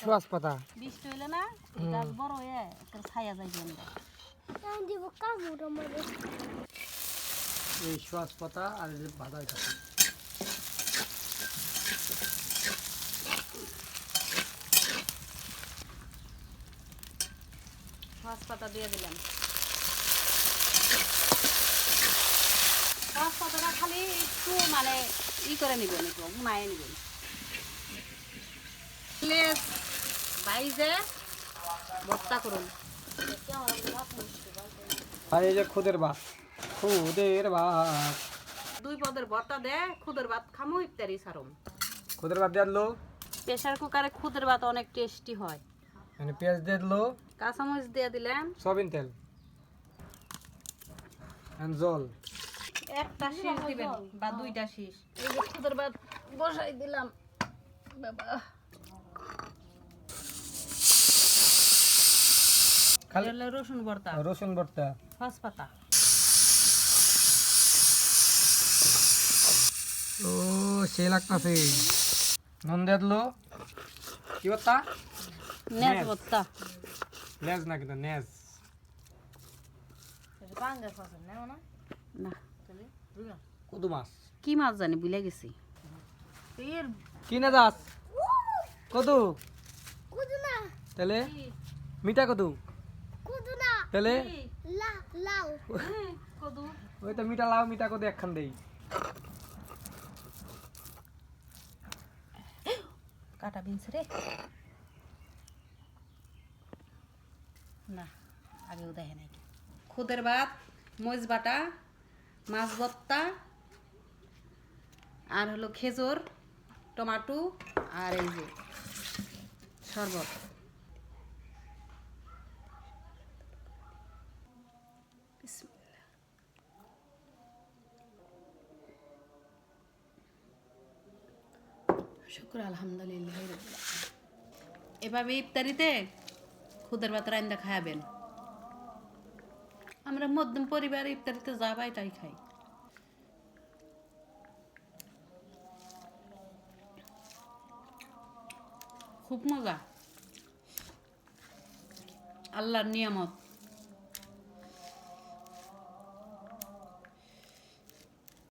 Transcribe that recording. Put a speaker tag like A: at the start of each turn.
A: সোয়াস পাতা
B: বৃষ্টি হইলে না গাছ বড় হয়ে একটা ছায়া যায় জন্য
A: এই সোয়াস পাতা আর বাঁধা থাকে
B: সস পাতা দিয়ে দিলাম সস পাতাটা খালি একটু মানে করে নেবেন একটু ঘুমায় নেবেন বাইজে ভর্তা করুন
A: আর এই যে খুদের ভাত
B: দুই পদের ভর্তা দে খুদের ভাত খামু ইফতারি সারুম
A: খুদের ভাত দিয়ে দিলো
B: প্রেসার কুকারে খুদের ভাত অনেক টেস্টি হয়
A: মানে পেঁয়াজ দিয়ে দিলো
B: কাঁচামরিচ দিয়ে দিলেন
A: সয়াবিন তেল আর জল
B: একটা শীষ দিবেন বা দুইটা শীষ এই যে খুদের ভাত বসাই দিলাম বাবা
A: খালি
B: রসুন ভর্তা
A: রসুন ভর্তা
B: সস পাতা
A: ও সে লাগতাছে নুন দিয়ে দিলো কি ভর্তা
B: নেজ ভর্তা
A: লেজ না কিন্তু নেজ
B: না
A: কদু মাছ
B: কি মাছ জানি ভুলে গেছি
A: কি না যাস কদু তাহলে মিঠা কদু তাহলে ওই তো মিঠা লাউ মিঠা কদু একখান দেই
B: কাটা বিনস রে না আগেও দেখে নাই খুদের ভাত মরিচ বাটা মাছ ভর্তা আর হলো খেজুর টমাটো আর এই যে শরবত বিসমিল্লাহ শুকর আলহামদুলিল্লাহ এভাবে ইফতারিতে খুদের ভাত রান্দা খায়াবেন আমরা মধ্যম পরিবার ইফতারিতে যা পাই তাই খাই খুব মজা আল্লাহর নিয়ামত